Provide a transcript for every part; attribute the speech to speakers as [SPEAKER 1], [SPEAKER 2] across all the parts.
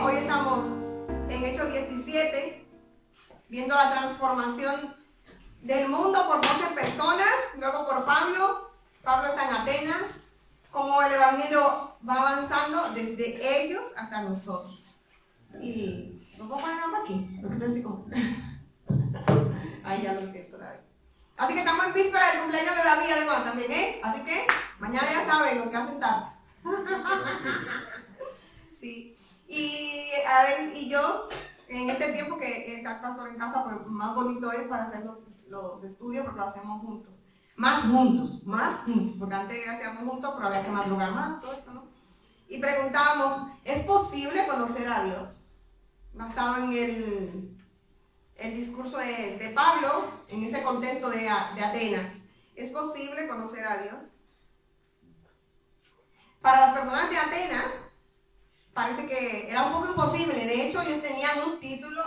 [SPEAKER 1] hoy estamos en Hechos 17, viendo la transformación del mundo por 12 personas, luego por Pablo. Pablo está en Atenas, como el evangelio va avanzando desde ellos hasta nosotros. Y ¿lo puedo poner aquí? Ahí ya lo siento, David. Así que estamos en víspera del cumpleaños de David además también, ¿eh? Así que mañana ya saben los que hacen tarde. Sí. Y a ver, y yo, en este tiempo que está el pastor en casa, pues más bonito es para hacer los estudios porque lo hacemos juntos. Más juntos, porque antes hacíamos juntos, pero había que madrugar más, todo eso, ¿no? Y preguntábamos, ¿es posible conocer a Dios? Basado en el discurso de Pablo, en ese contexto de Atenas. ¿Es posible conocer a Dios? Para las personas de Atenas, parece que era un poco imposible. De hecho, ellos tenían un título,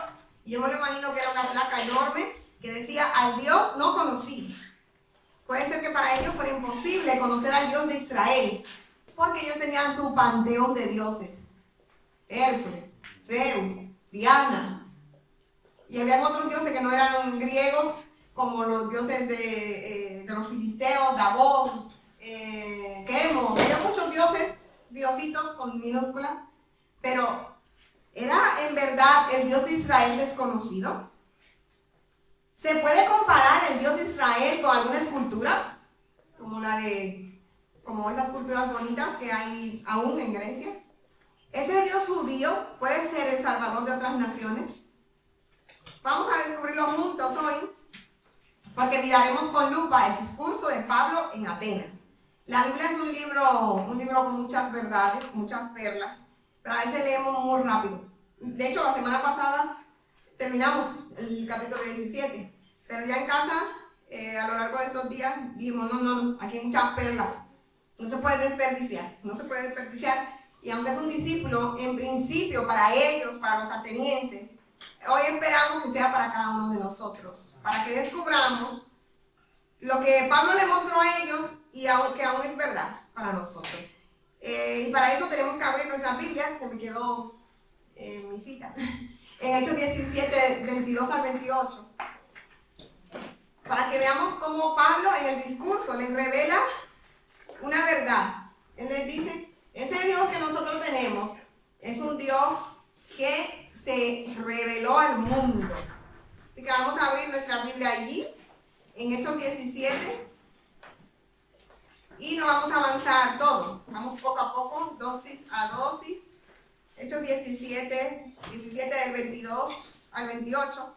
[SPEAKER 1] y yo me lo imagino que era una placa enorme, que decía, al Dios no conocí. Puede ser que para ellos fuera imposible conocer al Dios de Israel, porque ellos tenían su panteón de dioses. Hércules, Zeus, Diana. Y habían otros dioses que no eran griegos, como los dioses de los filisteos, Dagón, Quemo. Había muchos dioses, diositos con minúscula, pero ¿era en verdad el Dios de Israel desconocido? ¿Se puede comparar el Dios de Israel con alguna escultura? Como esas culturas bonitas que hay aún en Grecia. ¿Ese Dios judío puede ser el salvador de otras naciones? Vamos a descubrirlo juntos hoy, porque miraremos con lupa el discurso de Pablo en Atenas. La Biblia es un libro con muchas verdades, muchas perlas, pero a veces leemos muy rápido. De hecho, la semana pasada terminamos el capítulo 17, pero ya en casa, a lo largo de estos días, dijimos, no, aquí hay muchas perlas, no se puede desperdiciar, y aunque es un discípulo, en principio para ellos, para los atenienses, hoy esperamos que sea para cada uno de nosotros, para que descubramos lo que Pablo le mostró a ellos y que aún es verdad para nosotros. Y para eso tenemos que abrir nuestra Biblia, que se me quedó en mi cita, en Hechos 17, 22 al 28, para que veamos cómo Pablo en el discurso les revela una verdad. Él les dice, ese Dios que nosotros tenemos es un Dios que se reveló al mundo. Así que vamos a abrir nuestra Biblia allí, en Hechos 17, y nos vamos a avanzar todo. Vamos poco a poco, dosis a dosis. Hechos 17 del 22 al 28,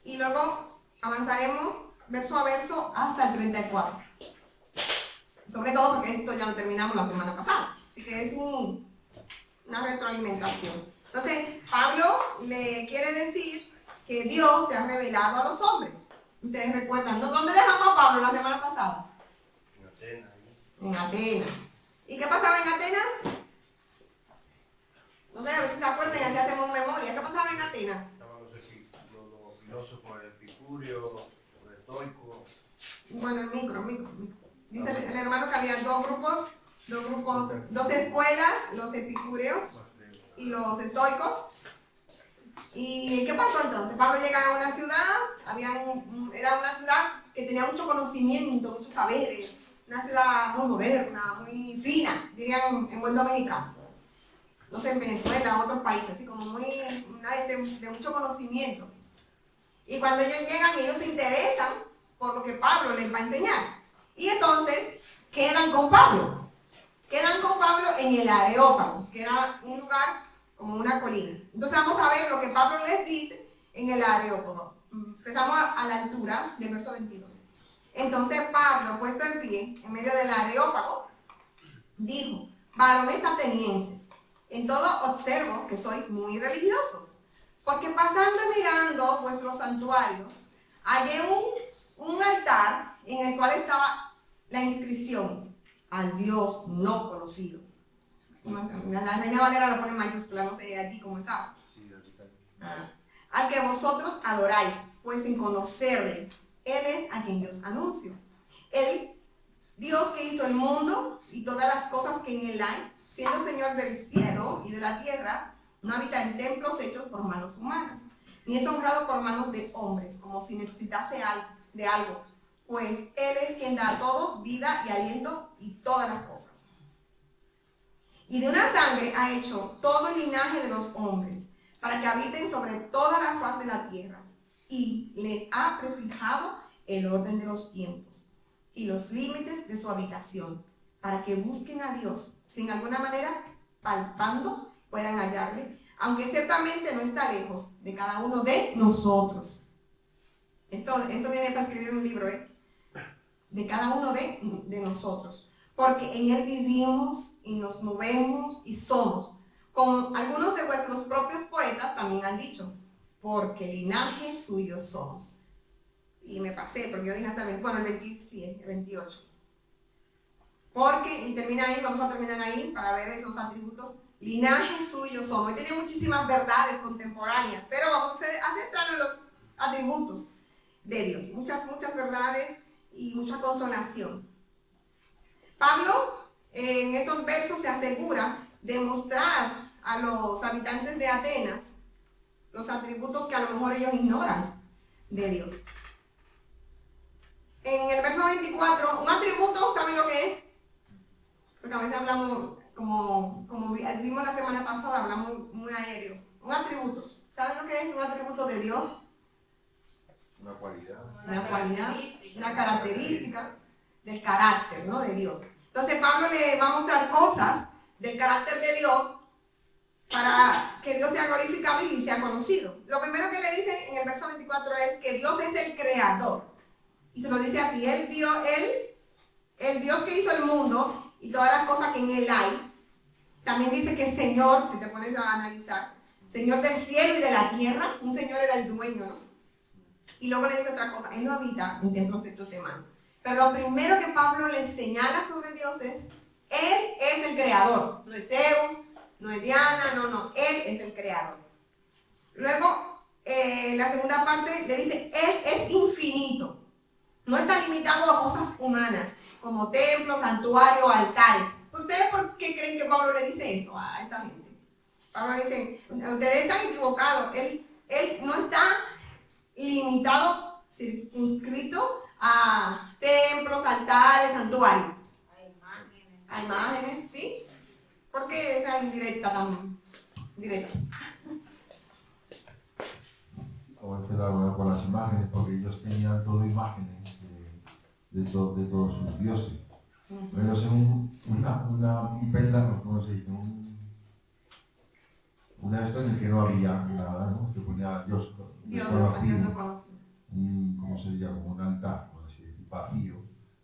[SPEAKER 1] y luego avanzaremos verso a verso hasta el 34. Sobre todo porque esto ya lo terminamos la semana pasada, así que es una retroalimentación. Entonces, Pablo le quiere decir que Dios se ha revelado a los hombres. Ustedes recuerdan, ¿no? ¿Dónde dejamos a Pablo la semana pasada?
[SPEAKER 2] En Atenas.
[SPEAKER 1] En Atenas. ¿Y qué pasaba en Atenas? No sé, a ver si se acuerdan y así hacemos memoria. ¿Qué pasaba en Atenas?
[SPEAKER 2] Estaban los filósofos epicúreos, los estoicos.
[SPEAKER 1] Bueno, el micro. Dice el hermano que había dos grupos, dos escuelas, los epicúreos y los estoicos. ¿Y qué pasó entonces? Pablo llega a una ciudad, era una ciudad que tenía mucho conocimiento, muchos saberes, una ciudad muy moderna, muy fina, dirían en buen dominicano. No sé, en Venezuela, en otros países, así como una gente de mucho conocimiento. Y cuando ellos llegan, ellos se interesan por lo que Pablo les va a enseñar. Y entonces quedan con Pablo en el Areópago, que era un lugar como una colina. Entonces vamos a ver lo que Pablo les dice en el Areópago. Empezamos a la altura del verso 22. Entonces Pablo, puesto en pie, en medio del Areópago, dijo, varones atenienses, en todo observo que sois muy religiosos, porque pasando y mirando vuestros santuarios, hallé un altar en el cual estaba la inscripción, al Dios no conocido. La Reina Valera lo pone en mayúscula, no sé aquí cómo estaba. Al que vosotros adoráis, pues sin conocerle, Él es a quien yo os anuncio. El Dios que hizo el mundo y todas las cosas que en él hay, siendo Señor del cielo y de la tierra, No habita en templos hechos por manos humanas, ni es honrado por manos de hombres, como si necesitase de algo, pues Él es quien da a todos vida y aliento y todas las cosas. Y de una sangre ha hecho todo el linaje de los hombres, para que habiten sobre toda la faz de la tierra, y les ha prefijado el orden de los tiempos y los límites de su habitación, para que busquen a Dios, sin alguna manera palpando puedan hallarle, aunque ciertamente no está lejos de cada uno de nosotros. Esto tiene para escribir un libro, de cada uno de nosotros, porque en Él vivimos y nos movemos y somos, como algunos de vuestros propios poetas también han dicho, porque linaje suyo somos. Y me pasé, porque yo dije hasta el 28. Porque, y termina ahí, vamos a terminar ahí para ver esos atributos. Linaje suyo somos. Y tiene muchísimas verdades contemporáneas, pero vamos a centrarnos en los atributos de Dios. Muchas verdades y mucha consolación. Pablo, en estos versos, se asegura de mostrar a los habitantes de Atenas los atributos que a lo mejor ellos ignoran de Dios. En el verso 24, un atributo, ¿saben lo que es? Porque a veces hablamos, como vimos la semana pasada, hablamos muy aéreo. Un atributo, ¿saben lo que es un atributo de Dios?
[SPEAKER 2] Una cualidad.
[SPEAKER 1] Una característica del carácter, ¿no? De Dios. Entonces Pablo le va a mostrar cosas del carácter de Dios para que Dios sea glorificado y sea conocido. Lo primero que le dice en el verso 24 es que Dios es el creador. Y se lo dice así, el Dios que hizo el mundo y todas las cosas que en él hay. También dice que es Señor, si te pones a analizar, Señor del cielo y de la tierra. Un Señor era el dueño, ¿no? Y luego le dice otra cosa, Él no habita en templos hechos de mano. Pero lo primero que Pablo le señala sobre Dios es, Él es el creador. No es Zeus, no es Diana, no, Él es el creador. Luego, la segunda parte le dice, Él es infinito. No está limitado a cosas humanas, como templos, santuarios, altares. ¿Ustedes por qué creen que Pablo le dice eso a esta gente? Pablo le dice, ustedes están equivocados. Él no está limitado, circunscrito a templos, altares, santuarios. A imágenes, ¿sí? ¿Por qué esa indirecta tan directa?
[SPEAKER 3] Con las imágenes, porque ellos tenían todo imágenes de todos sus dioses. Pero es un peldaño, ¿cómo se dice? Una esto en el que no había nada, ¿no? Que ponía Dios desconocido, ¿cómo se diría? Como un altar, por así decir, vacío.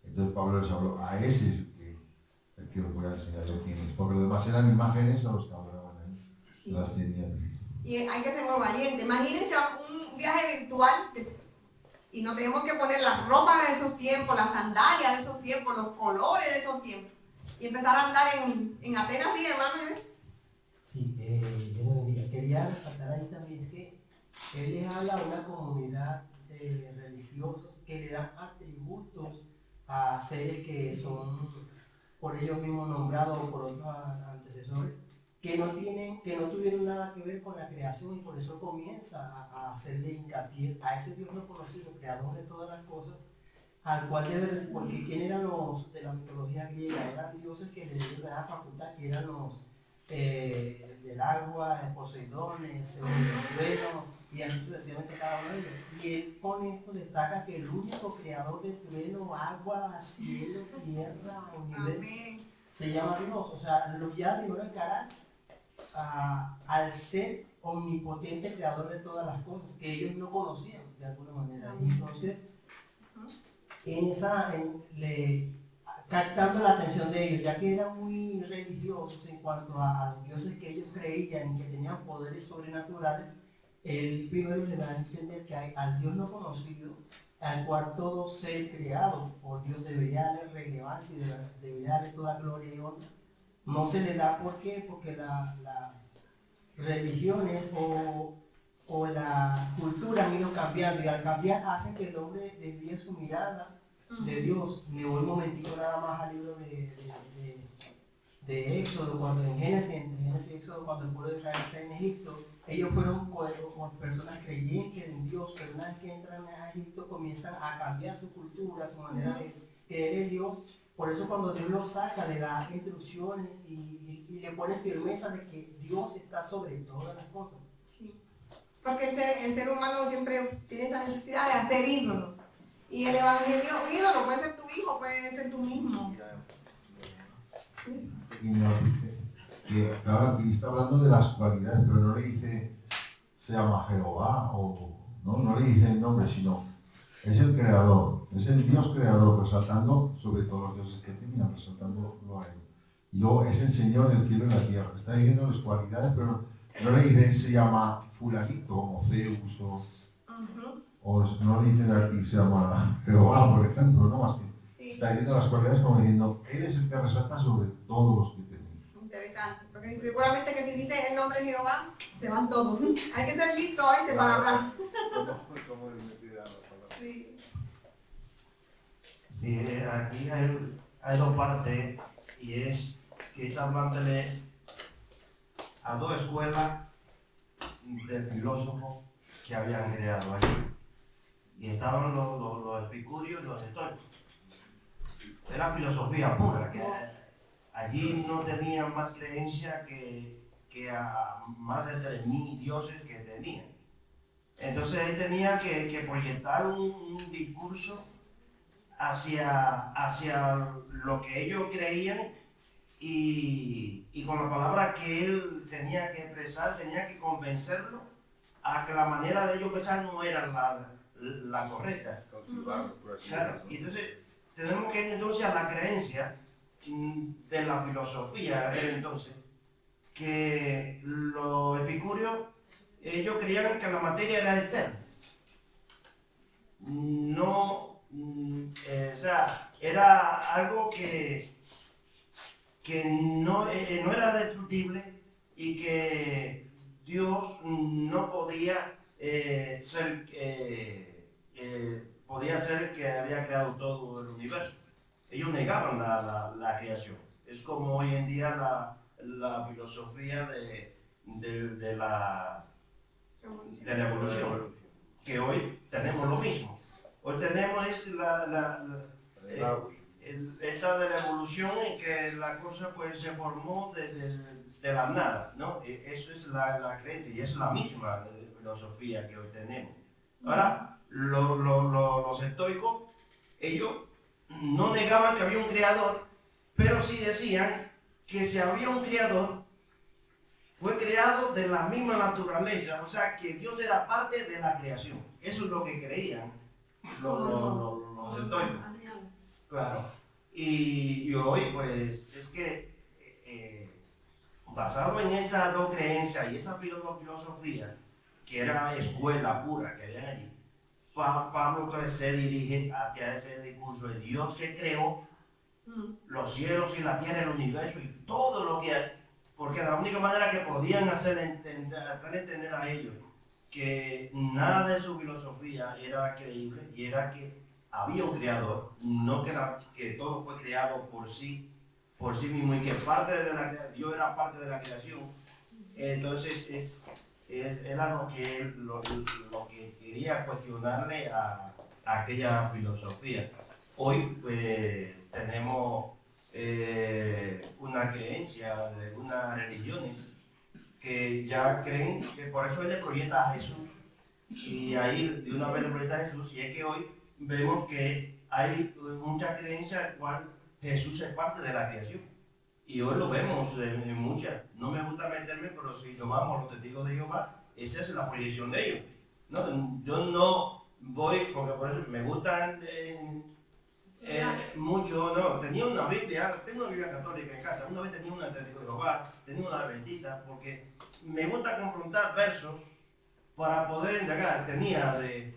[SPEAKER 3] Entonces Pablo les habló, a ese es el que os voy a enseñar yo quién es, porque lo demás eran imágenes a los que adoraban a él, sí. Las tenían.
[SPEAKER 1] Y hay que ser muy valiente. Imagínense un viaje virtual y nos tenemos que poner la ropa de esos tiempos, las sandalias de esos tiempos, los colores de esos tiempos y empezar a andar en Atenas, ¿sí, hermano?
[SPEAKER 4] Sí, yo no diría, quería resaltar ahí también que él les habla a una comunidad de religiosos que le dan atributos a seres que son por ellos mismos nombrados o por otros antecesores, que no tuvieron nada que ver con la creación, y por eso comienza a hacerle hincapié a ese Dios no conocido, creador de todas las cosas, al cual debe, porque ¿quién eran los de la mitología griega? Eran dioses que le dieron la facultad, que eran los del agua, el Poseidón, el trueno, y así sucesivamente cada uno de ellos. Y él con esto destaca que el único creador de trueno, agua, cielo, tierra, universo, se llama Dios. O sea, lo ya primero encarar al ser omnipotente, creador de todas las cosas, que ellos no conocían de alguna manera. Y entonces, captando la atención de ellos, ya que eran muy religiosos en cuanto a los dioses que ellos creían que tenían poderes sobrenaturales, él primero le da a entender que al Dios no conocido, al cual todo ser creado por Dios debería darle relevancia y debería darle toda gloria y honra, no se le da. ¿Por qué? Porque las religiones o la cultura han ido cambiando, y al cambiar hacen que el hombre desvíe su mirada de Dios. Me voy un momentito nada más al libro de Éxodo, cuando en Génesis y Éxodo, cuando el pueblo de Israel está en Egipto, ellos fueron con personas creyentes en Dios, pero una vez que entran a Egipto comienzan a cambiar su cultura, su manera de creer en Dios. Por eso cuando Dios los saca, le da instrucciones y le pone firmeza de que Dios está sobre todas las cosas.
[SPEAKER 1] Sí. Porque el ser humano siempre tiene esa necesidad de hacer ídolos. Y el evangelio, un ídolo puede ser tu hijo, puede ser tú mismo.
[SPEAKER 3] Y nos dice que, claro, aquí está hablando de las cualidades, pero no le dice se llama Jehová o no le dice el nombre, sino es el creador, es el Dios creador, resaltando sobre todos los dioses que tenían, resaltándolo a él. Y luego es el Señor del cielo y la tierra. Está diciendo las cualidades, pero no le dice se llama fulanito como Zeus o no le dice aquí se llama Jehová, por ejemplo, no más que.
[SPEAKER 1] Sí.
[SPEAKER 3] Está diciendo las cualidades como diciendo, él es el que resalta sobre todos los que tenemos.
[SPEAKER 1] Interesante, porque seguramente que si dice el nombre de Jehová, se van todos. Hay que ser listo hoy para hablar.
[SPEAKER 2] ¿Cómo es metida la palabra?
[SPEAKER 1] Sí.
[SPEAKER 5] Sí, aquí hay dos partes y es que está hablándole a dos escuelas de filósofos que habían creado allí. Y estaban los epicúreos y los estoicos. Era filosofía pura, que allí no tenían más creencia que a más de 3.000 dioses que tenían. Entonces él tenía que proyectar un discurso hacia lo que ellos creían y con la palabra que él tenía que expresar, tenía que convencerlo a que la manera de ellos pensar no era la correcta. Claro, y entonces tenemos que ir entonces a la creencia de la filosofía de aquel entonces, que los epicúreos, ellos creían que la materia era eterna. No, o sea, era algo que no era destructible y que Dios no podía podía ser que había creado todo el universo. Ellos negaban la creación. Es como hoy en día la filosofía de la evolución, que hoy tenemos lo mismo. Hoy tenemos esta de la evolución en que la cosa pues se formó de la nada, ¿no? Eso es la creencia y es la misma filosofía que hoy tenemos. Ahora, los estoicos, ellos no negaban que había un creador, pero sí decían que si había un creador, fue creado de la misma naturaleza, o sea que Dios era parte de la creación. Eso es lo que creían los estoicos. Claro. Y hoy, pues, es que basado en esas dos creencias y esa filosofía, que era escuela pura que había allí, Pablo entonces se dirige hacia ese discurso de Dios que creó los cielos y la tierra, el universo y todo lo que hay, porque la única manera que podían hacer entender a ellos que nada de su filosofía era creíble y era que había un creador, no que todo fue creado por sí mismo y que Dios era parte de la creación. Entonces era lo que quería cuestionarle a aquella filosofía. Hoy pues, tenemos una creencia de algunas religiones que ya creen que por eso él le proyecta a Jesús y ahí de una vez le proyecta a Jesús, y es que hoy vemos que hay muchas creencias en cual Jesús es parte de la creación. Y hoy lo vemos en muchas. No me gusta meterme, pero si tomamos los testigos de Jehová, esa es la proyección de ellos. No, yo no voy, porque por eso me gustan mucho. No, tenía una Biblia, tengo una Biblia católica en casa. Una vez tenía una de testigo de Jehová, tenía una adventista, porque me gusta confrontar versos para poder indagar. Tenía de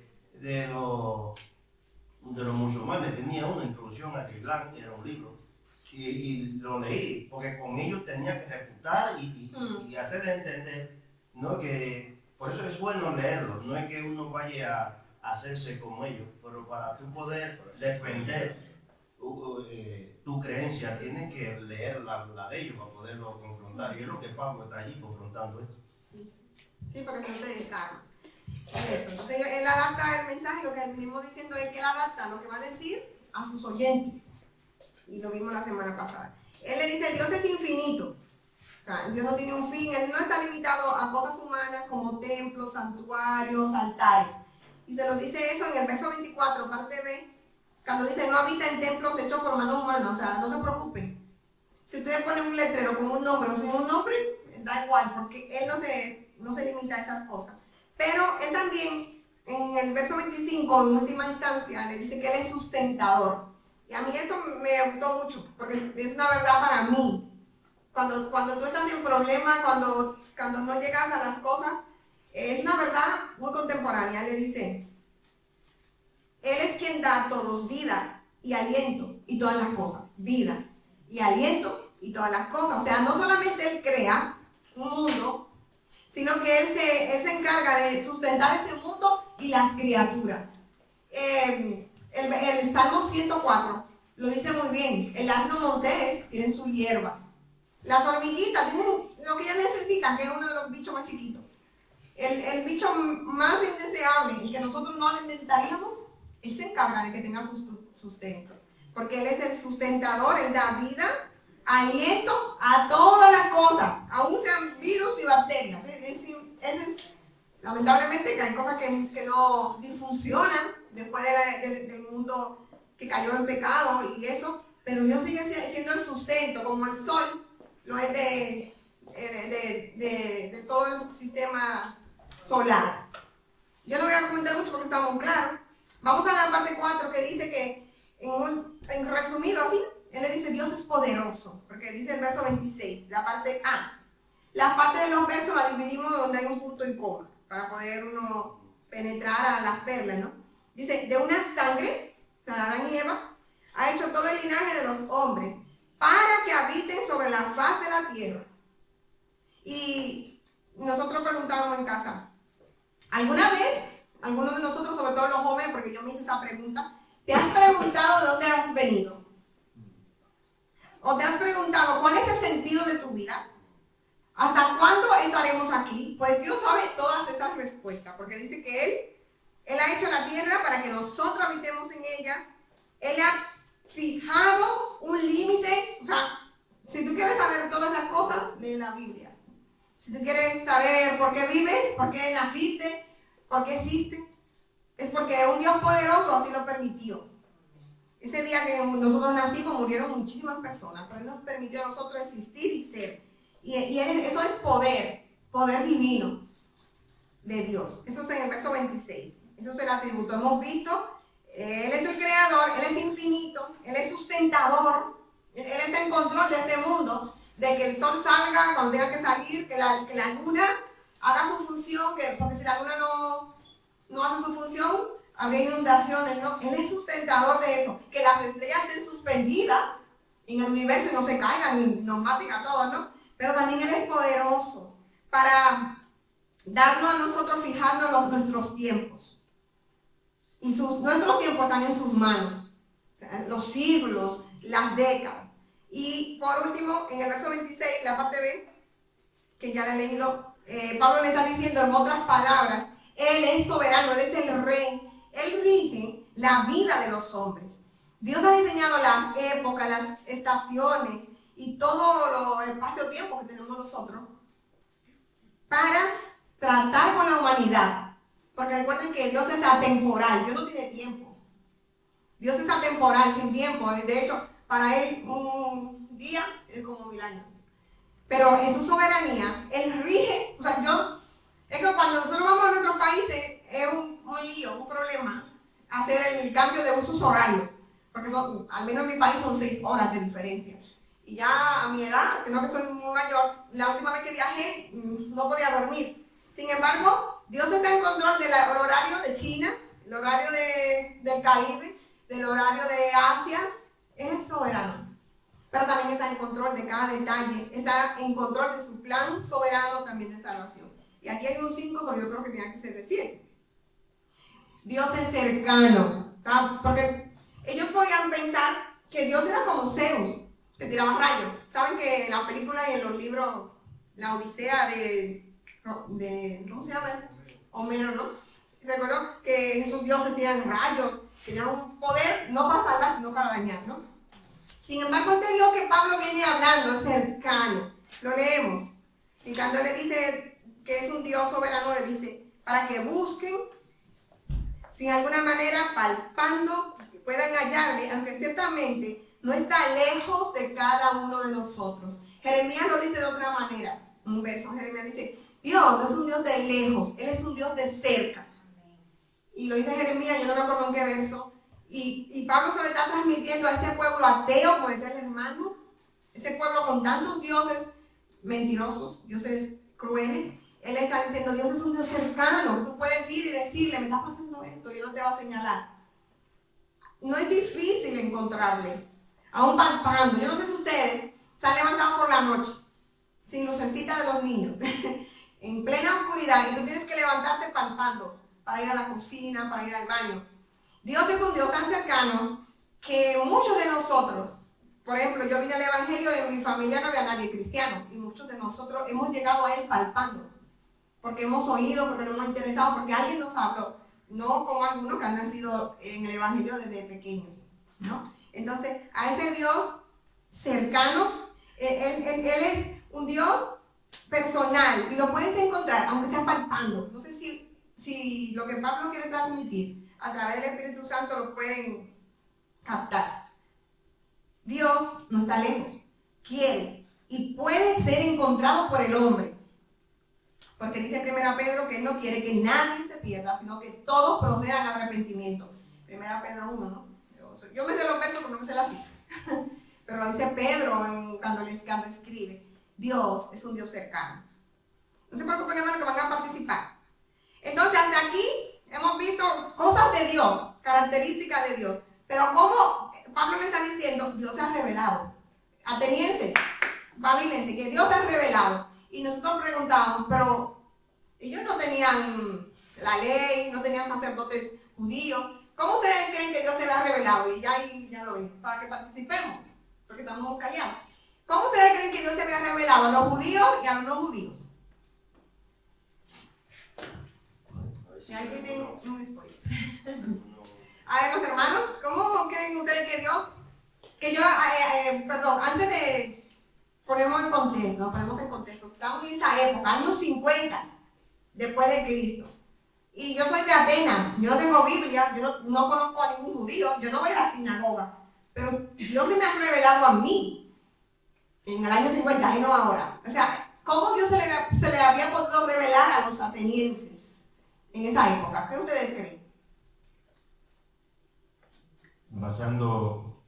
[SPEAKER 5] los musulmanes, tenía una introducción al Islam, era un libro. Y lo leí, porque con ellos tenía que refutar y hacerles entender, ¿no? Que por eso es bueno leerlos, no es que uno vaya a hacerse como ellos, pero para tú poder defender tu creencia, tienes que leer la de ellos para poderlo confrontar. Y es lo que Pablo está allí confrontando esto.
[SPEAKER 1] Sí, porque no te desarma. Eso. Entonces él adapta el mensaje, lo que venimos diciendo es que él adapta lo que va a decir a sus oyentes. Y lo vimos la semana pasada. Él le dice, Dios es infinito. O sea, Dios no tiene un fin, Él no está limitado a cosas humanas como templos, santuarios, altares. Y se nos dice eso en el verso 24, parte B, cuando dice, no habita en templos hechos por manos humanas. O sea, no se preocupen. Si ustedes ponen un letrero con un nombre o sin un nombre, da igual, porque Él no se limita a esas cosas. Pero Él también, en el verso 25, en última instancia, le dice que Él es sustentador. Y a mí esto me gustó mucho, porque es una verdad para mí. Cuando tú estás en problemas, cuando no llegas a las cosas, es una verdad muy contemporánea. Le dice, Él es quien da a todos vida y aliento y todas las cosas. Vida y aliento y todas las cosas. O sea, no solamente Él crea un mundo, sino que Él se encarga de sustentar ese mundo y las criaturas. El Salmo 104 lo dice muy bien. El asno montés tiene su hierba. Las hormiguitas tienen lo que ellas necesitan, que es uno de los bichos más chiquitos. El bicho más indeseable, el que nosotros no alimentaríamos, Él se encarga de que tenga sustento. Porque Él es el sustentador, Él da vida, aliento a todas las cosas, aún sean virus y bacterias. Lamentablemente que hay cosas que no funcionan después del mundo que cayó en pecado y eso, pero Dios sigue siendo el sustento, como el sol lo es de todo el sistema solar. Yo no voy a comentar mucho porque estamos claros. Vamos a la parte 4 que dice que, en resumido así, Él le dice Dios es poderoso, porque dice el verso 26, la parte A. La parte de los versos la dividimos donde hay un punto y coma, para poder uno penetrar a las perlas, ¿no? Dice, de una sangre, o sea, Adán y Eva, ha hecho todo el linaje de los hombres, para que habiten sobre la faz de la tierra. Y nosotros preguntábamos en casa, ¿alguna vez, algunos de nosotros, sobre todo los jóvenes, porque yo me hice esa pregunta, te has preguntado de dónde has venido? ¿O te has preguntado cuál es el sentido de tu vida? ¿Hasta cuándo estaremos aquí? Pues Dios sabe todas esas respuestas, porque dice que Él ha hecho la tierra para que nosotros habitemos en ella. Él ha fijado un límite. O sea, si tú quieres saber todas las cosas, lee la Biblia. Si tú quieres saber por qué vives, por qué naciste, por qué existes, es porque un Dios poderoso así lo permitió. Ese día que nosotros nacimos murieron muchísimas personas, pero Él nos permitió a nosotros existir y ser. Y eso es poder divino de Dios. Eso es en el verso 26. Eso es el atributo. Hemos visto, Él es el creador, Él es infinito, Él es sustentador, Él está en control de este mundo, de que el sol salga cuando tenga que salir, que la luna haga su función, porque si la luna no hace su función, habría inundaciones, ¿no? Él es sustentador de eso, que las estrellas estén suspendidas en el universo y no se caigan y nos maten a todos, ¿no? Pero también Él es poderoso para darnos a nosotros, fijarnos nuestros tiempos. Y nuestros tiempos están en sus manos. O sea, los siglos, las décadas. Y por último, en el verso 26, la parte B, que ya le he leído, Pablo le está diciendo en otras palabras, Él es soberano, Él es el rey. Él rige la vida de los hombres. Dios ha diseñado las épocas, las estaciones y todo el espacio-tiempo que tenemos nosotros para tratar con la humanidad. Porque recuerden que Dios es atemporal, Dios no tiene tiempo. Dios es atemporal, sin tiempo. De hecho, para Él un día es como 1000 años. Pero en su soberanía, Él rige. O sea, es que cuando nosotros vamos a nuestros países es un lío, un problema hacer el cambio de usos horarios. Porque al menos en mi país son 6 horas de diferencia. Y ya a mi edad, que no que soy muy mayor, la última vez que viajé no podía dormir. Sin embargo, Dios está en control del horario de China, el horario del Caribe, del horario de Asia. Es soberano. Pero también está en control de cada detalle. Está en control de su plan soberano también de salvación. Y aquí hay un 5, pero yo creo que tenía que ser de 7. Dios es cercano. ¿Sabes? Porque ellos podían pensar que Dios era como Zeus, que tiraba rayos. Saben que en la película y en los libros, la Odisea de ¿cómo se llama ese? Homero, ¿no? Recuerdo que esos dioses tiran rayos, tenían un poder no para salvar, sino para dañar, ¿no? Sin embargo, este Dios que Pablo viene hablando es cercano. Lo leemos. Y cuando le dice que es un Dios soberano, le dice, para que busquen, sin alguna manera, palpando, puedan hallarle, aunque ciertamente no está lejos de cada uno de nosotros. Jeremías lo dice de otra manera. Un verso, Jeremías dice, Dios no es un Dios de lejos, Él es un Dios de cerca. Y lo dice Jeremías, yo no me acuerdo en qué verso. Y Pablo se lo está transmitiendo a ese pueblo ateo, como decía el hermano, ese pueblo con tantos dioses mentirosos, dioses crueles. Él está diciendo, Dios es un Dios cercano, tú puedes ir y decirle, me está pasando esto, y Él no te va a señalar. No es difícil encontrarle, aún palpando. Yo no sé si ustedes se han levantado por la noche, sin lucecita de los niños, en plena oscuridad, y tú tienes que levantarte palpando para ir a la cocina, para ir al baño. Dios es un Dios tan cercano que muchos de nosotros, por ejemplo, yo vine al Evangelio y en mi familia no había nadie cristiano, y muchos de nosotros hemos llegado a Él palpando, porque hemos oído, porque nos hemos interesado, porque alguien nos habló, no como algunos que han nacido en el Evangelio desde pequeños, ¿no? Entonces, a ese Dios cercano, Él es un Dios personal, y lo puedes encontrar, aunque sea palpando. No sé si lo que Pablo quiere transmitir a través del Espíritu Santo lo pueden captar. Dios no está lejos, quiere y puede ser encontrado por el hombre. Porque dice 1 Pedro que Él no quiere que nadie se pierda, sino que todos procedan al arrepentimiento. 1 Pedro 1, ¿no? Yo me sé los versos, pero no me sé la cita. Pero lo dice Pedro cuando escribe. Dios es un Dios cercano. No se preocupen, hermanos, que van a participar. Entonces, hasta aquí hemos visto cosas de Dios, características de Dios. Pero como Pablo le está diciendo, Dios se ha revelado. Atenienses, babilenses, que Dios se ha revelado. Y nosotros preguntábamos, pero ellos no tenían la ley, no tenían sacerdotes judíos. ¿Cómo ustedes creen que Dios se ha revelado? Y ya lo ven, para que participemos, porque estamos callados. ¿Cómo ustedes creen que Dios se había revelado a los judíos y a los no judíos? Y ahí tienen un spoiler. A ver, los hermanos, ¿cómo creen ustedes que Dios, antes de ponemos en contexto, estamos en esa época, años 50, después de Cristo. Y yo soy de Atenas, yo no tengo Biblia, yo no conozco a ningún judío, yo no voy a la sinagoga, pero Dios se me ha revelado a mí en el año 50 y no ahora. O sea, ¿cómo Dios se le había podido revelar a los atenienses en esa época? ¿Qué ustedes creen?
[SPEAKER 5] Basando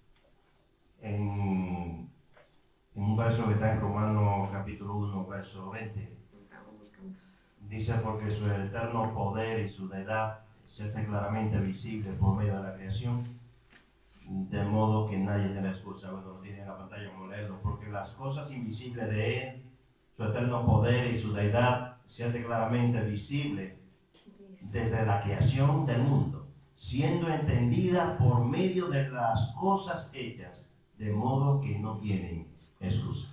[SPEAKER 5] en un verso que está en Romanos capítulo 1, verso 20. Dice, porque su eterno poder y su deidad se hace claramente visible por medio de la creación, de modo que nadie tiene excusa. Bueno, lo tiene en la pantalla, como leerlo. Porque las cosas invisibles de Él, su eterno poder y su deidad se hace claramente visible desde la creación del mundo, siendo entendida por medio de las cosas hechas, de modo que no tienen excusa.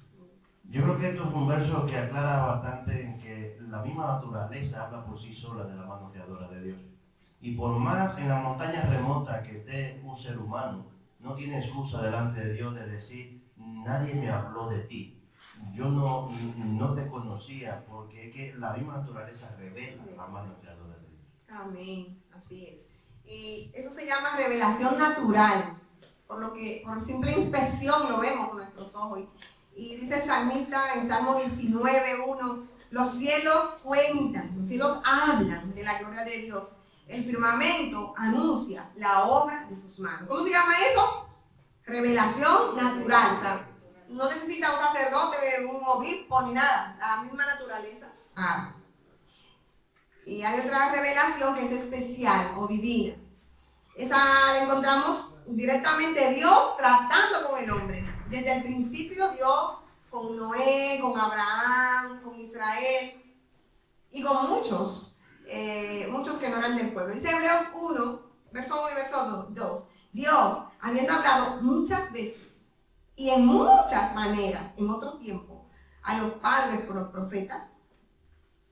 [SPEAKER 5] Yo creo que esto es un verso que aclara bastante en que la misma naturaleza habla por sí sola de la mano creadora de Dios. Y por más en las montañas remotas que esté un ser humano, no tiene excusa delante de Dios de decir, nadie me habló de ti. Yo no te conocía, porque es que la misma naturaleza revela la mano creadora de Dios.
[SPEAKER 1] Amén, así es. Y eso se llama revelación natural, por simple inspección lo vemos con nuestros ojos. Y dice el salmista en Salmo 19:1, los cielos cuentan, los cielos hablan de la gloria de Dios. El firmamento anuncia la obra de sus manos. ¿Cómo se llama eso? Revelación natural. O sea, no necesita un sacerdote, un obispo ni nada. La misma naturaleza habla. Y hay otra revelación que es especial o divina. Esa la encontramos directamente Dios tratando con el hombre. Desde el principio Dios con Noé, con Abraham, con Israel y con muchos que no eran del pueblo. Dice Hebreos 1, verso 1 y verso 2, Dios, habiendo hablado muchas veces y en muchas maneras en otro tiempo a los padres por los profetas,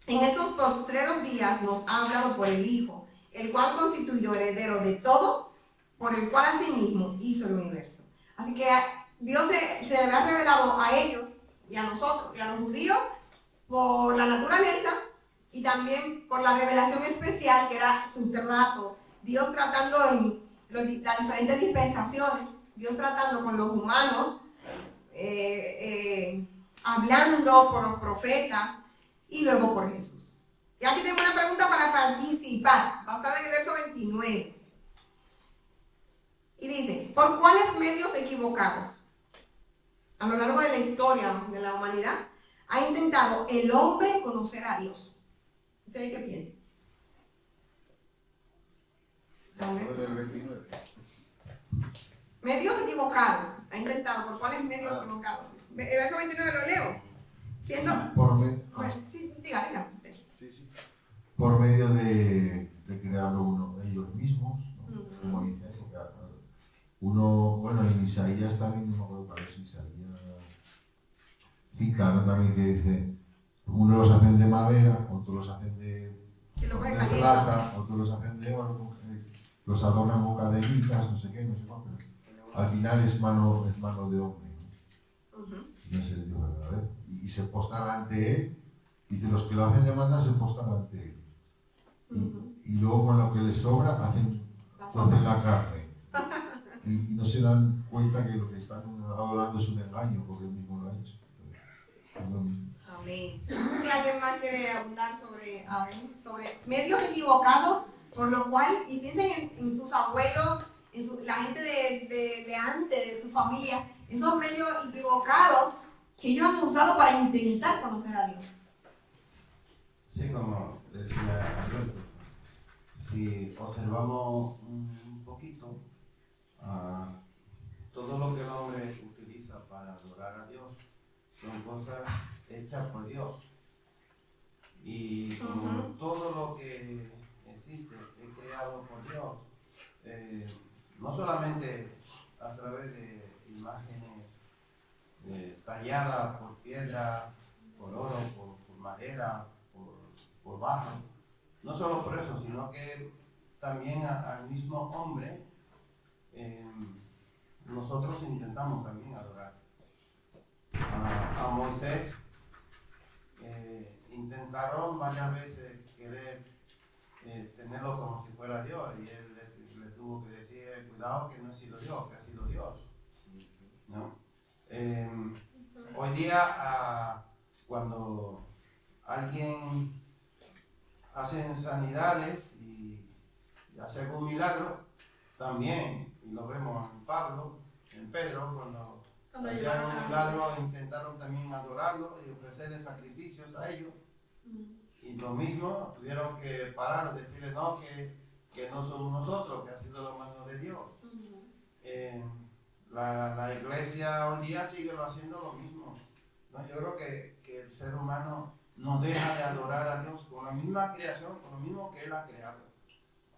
[SPEAKER 1] en estos postreros días nos ha hablado por el Hijo, el cual constituyó heredero de todo, por el cual asimismo hizo el universo. Así que Dios se le ha revelado a ellos y a nosotros y a los judíos por la naturaleza y también por la revelación especial que era su trato. Dios tratando en las diferentes dispensaciones, Dios tratando con los humanos, hablando por los profetas y luego por Jesús. Y aquí tengo una pregunta para participar, basada en el verso 29. Y dice, ¿por cuáles medios equivocados a lo largo de la historia de la humanidad ha intentado el hombre conocer a Dios? ¿Ustedes qué piensan?
[SPEAKER 2] En el 29.
[SPEAKER 1] Medios equivocados. Ha intentado. ¿Por cuáles medios equivocados? El verso 29 lo leo. Siendo... sí, diga.
[SPEAKER 2] Sí.
[SPEAKER 3] Por medio de crearlo ellos mismos, ¿no? Como dice, uno, en Isaías también, no me acuerdo cuál es Isaías, Cita, también que dice, unos los hacen de madera, otros los hacen de plata, otros los hacen de oro, los adornan con cadenitas, no sé qué, pero al final es mano de hombre, ¿no? No es el Dios verdadero. Y se postran ante él, dice, los que lo hacen de madera se postran ante él. Y luego con lo que les sobra hacen la carne. Y no se dan cuenta que lo que están adorando es un engaño, porque él mismo lo ha hecho.
[SPEAKER 1] Amén. Si alguien más quiere abundar sobre medios equivocados, por lo cual, y piensen en sus abuelos, la gente de antes, de tu familia, esos medios equivocados que ellos han usado para intentar conocer a Dios.
[SPEAKER 5] Sí, como decía Alberto, si observamos un poquito, todo lo que el hombre utiliza para adorar a Dios son cosas hechas por Dios. Y como todo lo que existe es creado por Dios, no solamente a través de imágenes talladas por piedra, por oro, por madera, por barro, no solo por eso, sino que también al mismo hombre nosotros intentamos también adorar. A Moisés intentaron varias veces querer tenerlo como si fuera Dios, y él le tuvo que decir, cuidado que no he sido yo, que ha sido Dios, ¿no? Hoy día cuando alguien hace sanidades y hace algún milagro, también, y lo vemos en Pablo, en Pedro, cuando hacían un milagro intentaron también adorarlo y ofrecerle sacrificios a ellos. Y lo mismo, tuvieron que parar y decirle no, que no somos nosotros, que ha sido la mano de Dios. La iglesia hoy día sigue haciendo lo mismo, ¿no? Yo creo que el ser humano no deja de adorar a Dios con la misma creación, con lo mismo que Él ha creado,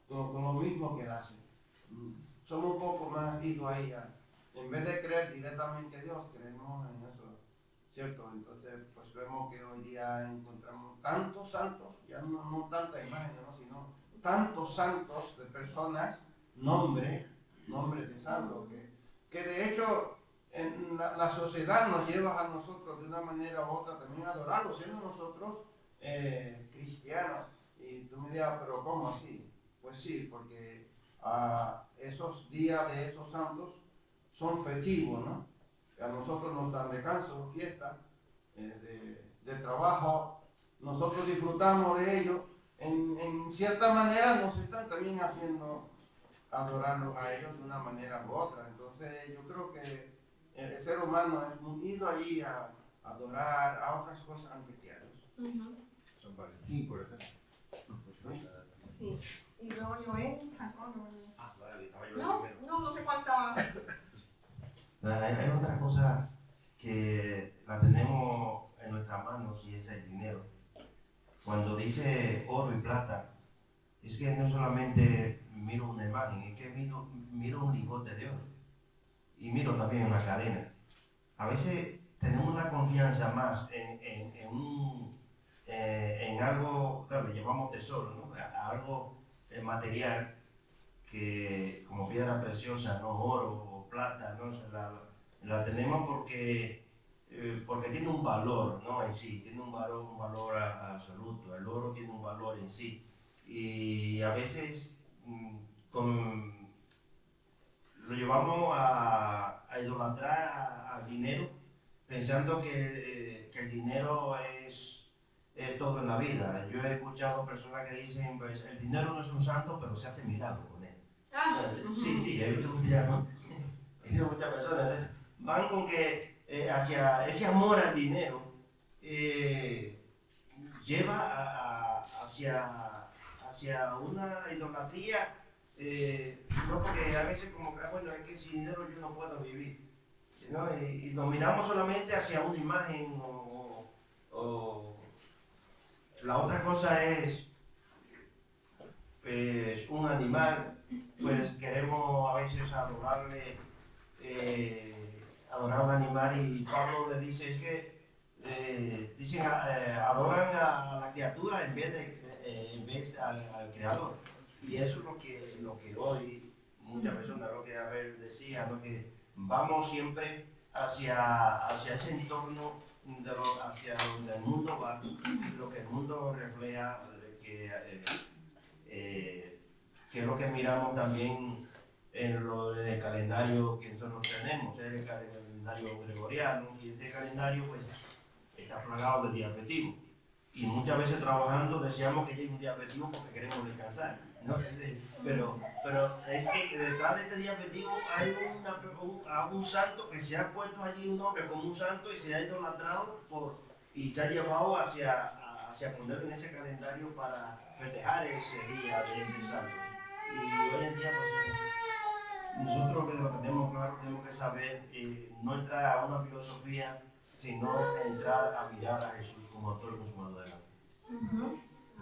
[SPEAKER 5] con lo mismo que Él hace. Somos un poco más idos ahí, en vez de creer directamente a Dios, creemos en eso, ¿cierto? Entonces, pues vemos que hoy día encontramos tantos santos, ya no tantas imágenes, ¿no? Sino tantos santos de personas, nombres de santos, que de hecho en la sociedad nos lleva a nosotros de una manera u otra también a adorarlos, siendo nosotros cristianos. Y tú me dirás, pero ¿cómo así? Pues sí, porque esos días de esos santos son festivos, ¿no? A nosotros nos dan descanso, fiesta, de trabajo, nosotros disfrutamos de ellos, en cierta manera nos están también haciendo adorarlos a ellos de una manera u otra. Entonces yo creo que el ser humano es muy ido allí a adorar a otras cosas antes que a Dios.
[SPEAKER 2] San Valentín, por ejemplo.
[SPEAKER 1] Sí. Y luego Joel, no sé cuánta.
[SPEAKER 5] Hay otra cosa que la tenemos en nuestras manos y es el dinero. Cuando dice oro y plata, es que no solamente miro una imagen, es que miro un lingote de oro y miro también una cadena. A veces tenemos una confianza más en algo, claro, le llamamos tesoro, ¿no? A algo material que como piedra preciosa, no oro o plata, ¿no? O sea, la tenemos porque tiene un valor, ¿no? En sí, tiene un valor absoluto. El oro tiene un valor en sí. Y a veces lo llevamos a idolatrar al dinero, pensando que el dinero es todo en la vida. Yo he escuchado personas que dicen, pues el dinero no es un santo, pero se hace milagro con él. Sí, he visto muchas personas. Entonces, van con que hacia ese amor al dinero lleva hacia una idolatría, no, porque a veces como que, bueno, es que sin dinero yo no puedo vivir, ¿no? Y nos miramos solamente hacia una imagen o la otra cosa es pues un animal, pues queremos a veces adorarle, adorar a un animal, y Pablo le dice es que adoran a la criatura en vez al creador, y eso es lo que hoy muchas personas, lo que Abel decía, lo que vamos siempre hacia ese entorno hacia donde el mundo va, lo que el mundo refleja, que es lo que miramos también en el calendario que nosotros tenemos, es el calendario gregoriano, y ese calendario pues está plagado de días festivos, y muchas veces trabajando deseamos que llegue un día festivo porque queremos descansar, ¿no? Pero es que detrás de este día festivo hay un santo que se ha puesto allí, un nombre como un santo, y se ha idolatrado y se ha llevado hacia ponerlo en ese calendario para festejar ese día de ese santo. Y hoy en día pues, nosotros lo que tenemos claro, tenemos que saber no entrar a una filosofía, sino entrar a mirar a Jesús como autor y consumador de la fe.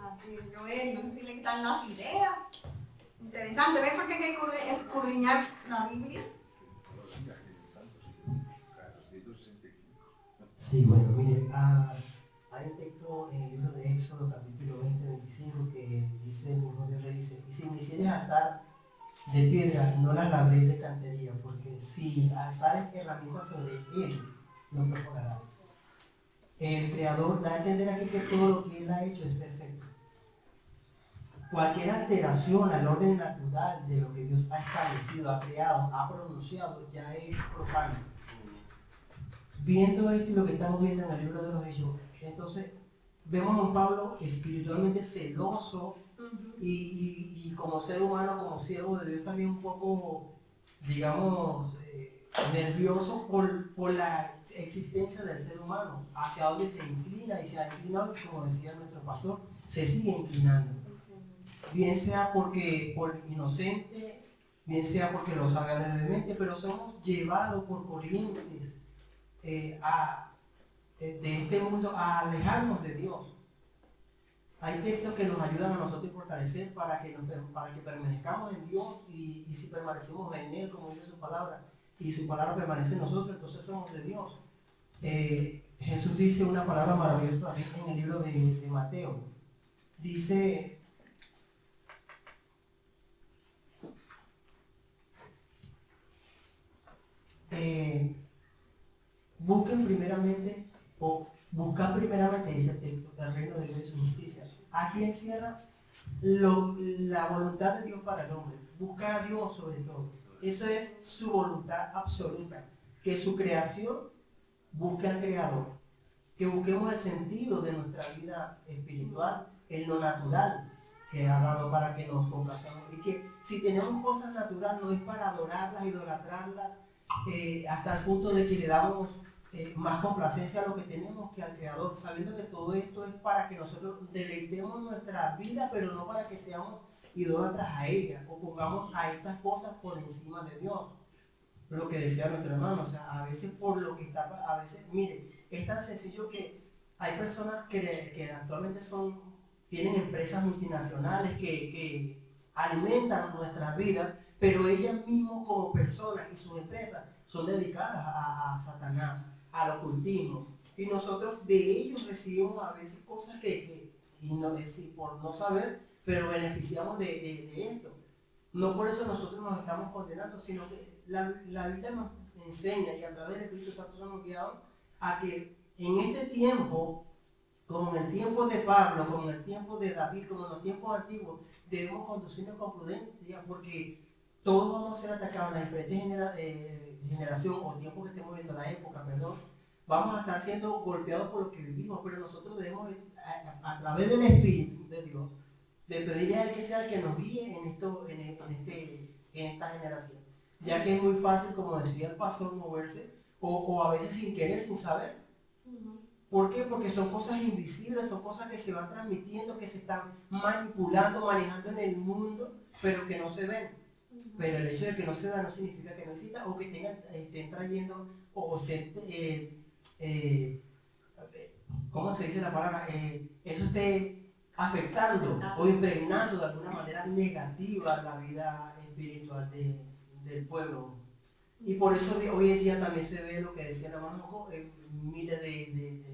[SPEAKER 1] Así es, Joel, no sé si le están las ideas. Interesante, ¿ves por qué hay que escudriñar la Biblia?
[SPEAKER 4] Sí, bueno, mire, hay un texto en el libro de Éxodo, capítulo 20, 25, que dice, el mismo Dios le dice, y si me hicieres altar de piedra, no la labréis de cantería, porque si alzares herramientas sobre él, no perforarás. El Creador da a entender aquí que todo lo que Él ha hecho es perfecto. Cualquier alteración al orden natural de lo que Dios ha establecido, ha creado, ha pronunciado, ya es profano. Viendo esto y lo que estamos viendo en el libro de los Hechos, entonces vemos a un Pablo espiritualmente celoso y como ser humano, como siervo de Dios, también un poco, digamos, nervioso por la existencia del ser humano, hacia donde se inclina, y se ha inclinado, como decía nuestro pastor, se sigue inclinando. Bien sea por inocente, bien sea porque lo sabe alegremente, pero somos llevados por corrientes de este mundo a alejarnos de Dios. Hay textos que nos ayudan a nosotros a fortalecer para que permanezcamos en Dios, y si permanecemos en Él, como dice su palabra, y su palabra permanece en nosotros, entonces somos de Dios. Jesús dice una palabra maravillosa en el libro de Mateo. Dice, buscad primeramente, dice el texto, el reino de Dios y su justicia. Aquí encierra la voluntad de Dios para el hombre. Buscar a Dios sobre todo. Esa es su voluntad absoluta. Que su creación busque al Creador. Que busquemos el sentido de nuestra vida espiritual en lo natural que ha dado para que nos complazcamos. Y que si tenemos cosas naturales, no es para adorarlas, idolatrarlas, hasta el punto de que le damos más complacencia a lo que tenemos que al Creador, sabiendo que todo esto es para que nosotros deleitemos nuestra vida, pero no para que seamos idólatras a ella o pongamos a estas cosas por encima de Dios. Lo que decía nuestro hermano, o sea, a veces por lo que está, a veces, mire, es tan sencillo que hay personas que actualmente son tienen empresas multinacionales que alimentan nuestras vidas, pero ellas mismas como personas y sus empresas son dedicadas a Satanás, al ocultismo. Y nosotros de ellos recibimos a veces cosas y no, es decir, por no saber, pero beneficiamos de esto. No por eso nosotros nos estamos condenando, sino que la Biblia nos enseña y a través del Espíritu Santo somos guiados a que en este tiempo, como en el tiempo de Pablo, como en el tiempo de David, como en los tiempos antiguos, debemos conducirnos con prudencia, porque todos vamos a ser atacados en las diferentes generaciones o tiempos que estemos viendo, la época, perdón. Vamos a estar siendo golpeados por lo que vivimos, pero nosotros debemos, a través del Espíritu de Dios, de pedirle a Él que sea el que nos guíe en esta generación. Ya que es muy fácil, como decía el pastor, moverse, o a veces sin querer, sin saber. ¿Por qué? Porque son cosas invisibles, son cosas que se van transmitiendo, que se están manipulando, manejando en el mundo, pero que no se ven. Pero el hecho de que no se vean no significa que no exista, o que estén trayendo, o estén, ¿cómo se dice la palabra? Eso esté afectando o impregnando de alguna manera negativa la vida espiritual del pueblo. Y por eso hoy en día también se ve lo que decía la hermano, miles de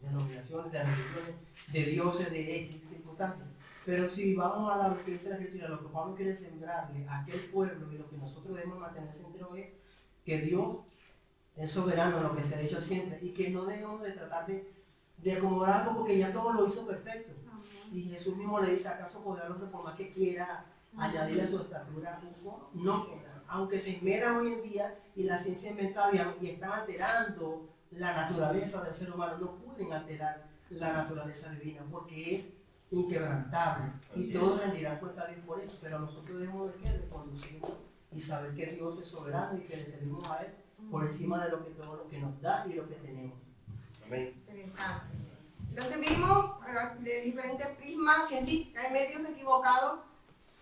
[SPEAKER 4] denominaciones, de religiones, de dioses, de X circunstancias. Pero si vamos a lo que dice la Escritura, lo que Pablo quiere sembrarle a aquel pueblo y lo que nosotros debemos mantener centrado es que Dios es soberano en lo que se ha hecho siempre y que no debemos de tratar de acomodar algo porque ya todo lo hizo perfecto. Y Jesús mismo le dice, ¿acaso podrá el hombre por más que quiera añadirle a su estatura un poco? No podrá. Aunque se esmeran hoy en día y la ciencia inventa y están alterando la naturaleza del ser humano, no pueden alterar la naturaleza divina porque es inquebrantable y todos rendirán cuenta a Dios por eso, pero nosotros debemos de conducirnos y saber que Dios es soberano y que le servimos a Él por encima de todo lo que nos da y lo que tenemos. Amén.
[SPEAKER 1] Interesante. Entonces vimos de diferentes prismas que sí, hay medios equivocados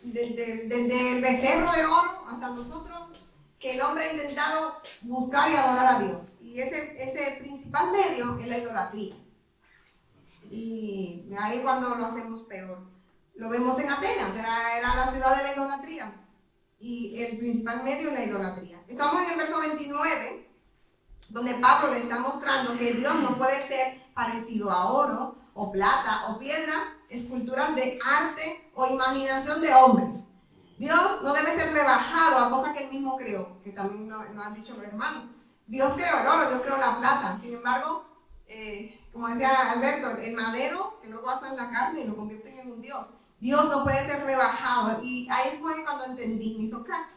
[SPEAKER 1] desde el becerro de oro hasta nosotros, que el hombre ha intentado buscar y adorar a Dios. Y ese principal medio es la idolatría. Y ahí cuando lo hacemos peor. Lo vemos en Atenas, era la ciudad de la idolatría. Y el principal medio es la idolatría. Estamos en el verso 29, donde Pablo le está mostrando que Dios no puede ser parecido a oro, o plata, o piedra, esculturas de arte o imaginación de hombres. Dios no debe ser rebajado a cosas que Él mismo creó, que también nos han dicho los hermanos. Dios creó el oro, Dios creó la plata. Sin embargo, como decía Alberto, el madero, que luego hacen la carne y lo convierten en un Dios. Dios no puede ser rebajado. Y ahí fue cuando entendí, me hizo crack,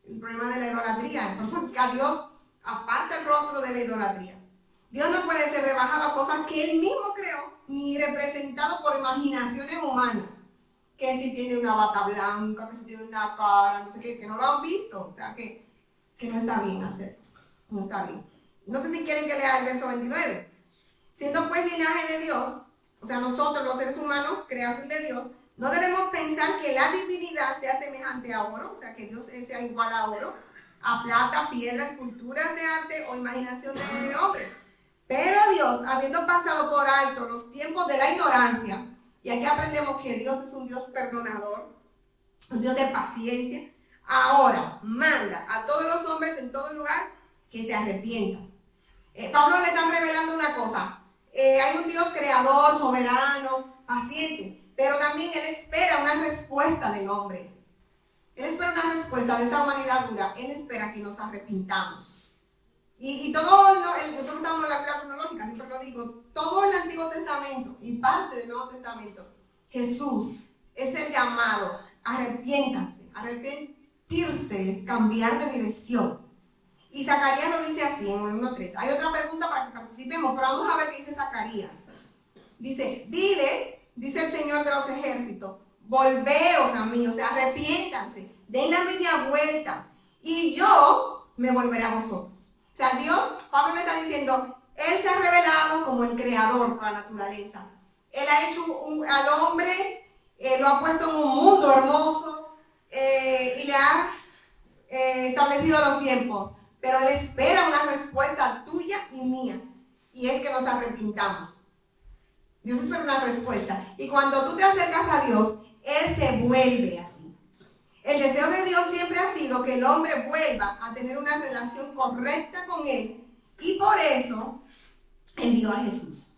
[SPEAKER 1] el problema de la idolatría. Por eso que a Dios aparta el rostro de la idolatría. Dios no puede ser rebajado a cosas que Él mismo creó, ni representado por imaginaciones humanas. Que si tiene una bata blanca, que si tiene una cara, no sé qué, que no lo han visto. O sea, que no está bien hacer. No está bien. No sé si quieren que lea el verso 29. Siendo pues linaje de Dios, o sea, nosotros los seres humanos, creación de Dios, no debemos pensar que la divinidad sea semejante a oro, o sea, que Dios sea igual a oro, a plata, piedra, esculturas de arte o imaginación de hombre. Pero Dios, habiendo pasado por alto los tiempos de la ignorancia, y aquí aprendemos que Dios es un Dios perdonador, un Dios de paciencia, ahora manda a todos los hombres en todo lugar que se arrepientan. Pablo le está revelando una cosa. Hay un Dios creador, soberano, paciente, pero también Él espera una respuesta del hombre. Él espera una respuesta de esta humanidad dura. Él espera que nos arrepintamos. Y todo, nosotros estamos en la clase cronológica, siempre lo digo, todo el Antiguo Testamento y parte del Nuevo Testamento, Jesús es el llamado, arrepiéntanse, arrepentirse es cambiar de dirección. Y Zacarías lo dice así en el 1.3. Hay otra pregunta para que participemos, pero vamos a ver qué dice Zacarías. Dice, diles, dice el Señor de los ejércitos, volveos a mí, o sea, arrepiéntanse, den la media vuelta, y yo me volveré a vosotros. O sea, Dios, Pablo le está diciendo, Él se ha revelado como el creador por la naturaleza. Él ha hecho al hombre, lo ha puesto en un mundo hermoso y le ha establecido los tiempos. Pero Él espera una respuesta tuya y mía, y es que nos arrepintamos. Dios espera una respuesta. Y cuando tú te acercas a Dios, Él se vuelve a ti. El deseo de Dios siempre ha sido que el hombre vuelva a tener una relación correcta con Él. Y por eso envió a Jesús.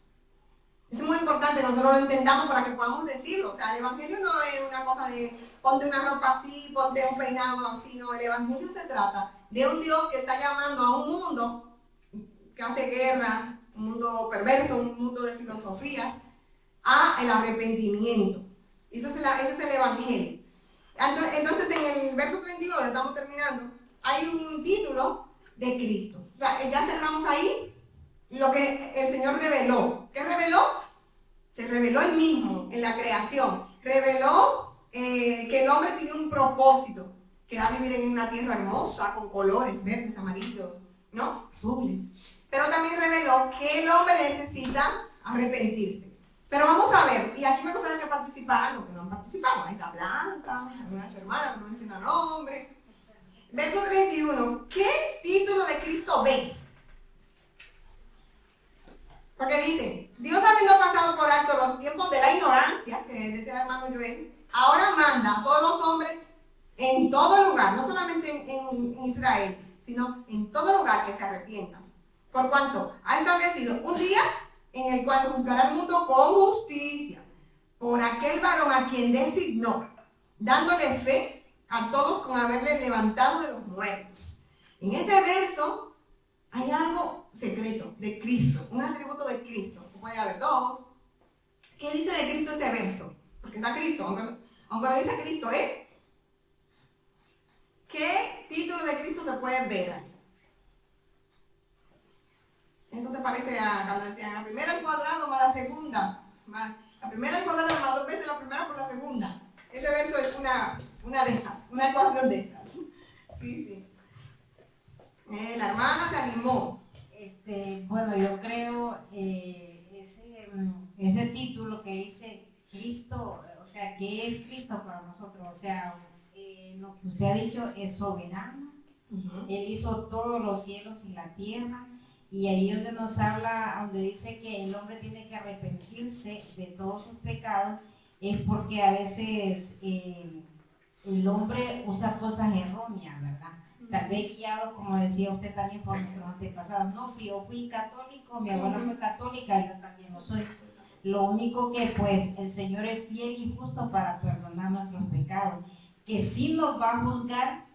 [SPEAKER 1] Es muy importante que nosotros lo entendamos para que podamos decirlo. O sea, el Evangelio no es una cosa de ponte una ropa así, ponte un peinado así. No, el Evangelio se trata de un Dios que está llamando a un mundo que hace guerra, un mundo perverso, un mundo de filosofía, a el arrepentimiento. Ese es el Evangelio. Entonces, en el verso 31, ya estamos terminando, hay un título de Cristo. O sea, ya cerramos ahí lo que el Señor reveló. ¿Qué reveló? Se reveló Él mismo en la creación. Reveló que el hombre tiene un propósito, que era vivir en una tierra hermosa, con colores verdes, amarillos, ¿no? Azules. Pero también reveló que el hombre necesita arrepentirse. Pero vamos a ver, y aquí me gustaría que participaran, los que no han participado. Ahí está Blanca, algunas hermanas que no mencionan nombre. Verso 31, ¿qué título de Cristo ves? Porque dice, Dios habiendo pasado por alto los tiempos de la ignorancia, que decía el hermano Joel, ahora manda a todos los hombres en todo lugar, no solamente en Israel, sino en todo lugar que se arrepientan. Por cuanto ha establecido un día en el cual juzgará al mundo con justicia por aquel varón a quien designó, dándole fe a todos con haberle levantado de los muertos. En ese verso hay algo secreto de Cristo, un atributo de Cristo. Puede haber dos. ¿Qué dice de Cristo ese verso? Porque está Cristo, aunque no dice Cristo, ¿qué título de Cristo se puede ver ahí? Entonces parece cuando decían la primera al cuadrado más la segunda. La primera al cuadrado más dos veces la primera por la segunda. Ese verso es una de esas, una ecuación de esas. Sí. La hermana se animó.
[SPEAKER 6] Bueno, yo creo ese título que dice Cristo, o sea, ¿qué es Cristo para nosotros? O sea, lo que usted ha dicho es soberano. Él hizo todos los cielos y la tierra. Y ahí donde nos habla, donde dice que el hombre tiene que arrepentirse de todos sus pecados, es porque a veces el hombre usa cosas erróneas, ¿verdad? Tal vez guiado, como decía usted también, por nuestros antepasados. No, si yo fui católico, mi abuela fue católica, yo también lo soy. Lo único que pues el Señor es fiel y justo para perdonar nuestros pecados. Que sí nos va a juzgar,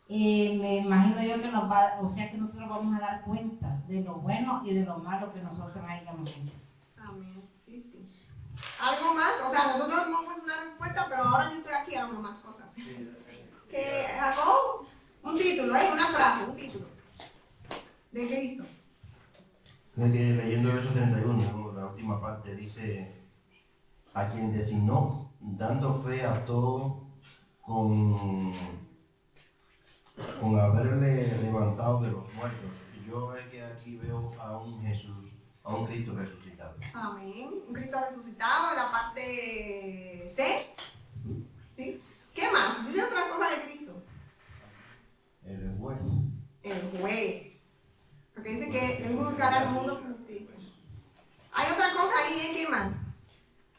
[SPEAKER 6] me imagino yo que que nosotros vamos a dar cuenta de lo bueno y de lo malo que nosotros hayamos hecho.
[SPEAKER 1] Amén, sí. ¿Algo más? O sea, nosotros no hemos una respuesta, pero ahora yo estoy aquí hablando más cosas. Que hago un título, una frase, un título de Cristo.
[SPEAKER 5] Leyendo el verso 31, la última parte, dice, a quien designó, dando fe a todo con haberle levantado de los muertos. Yo es que aquí veo a un Jesús, a un Cristo resucitado.
[SPEAKER 1] Amén. Un Cristo resucitado en la parte C. ¿Sí? ¿Qué más? Dice otra cosa de Cristo.
[SPEAKER 5] El juez.
[SPEAKER 1] El juez. Porque dice que Él juzgará al mundo con justicia. Hay otra cosa ahí, ¿qué más?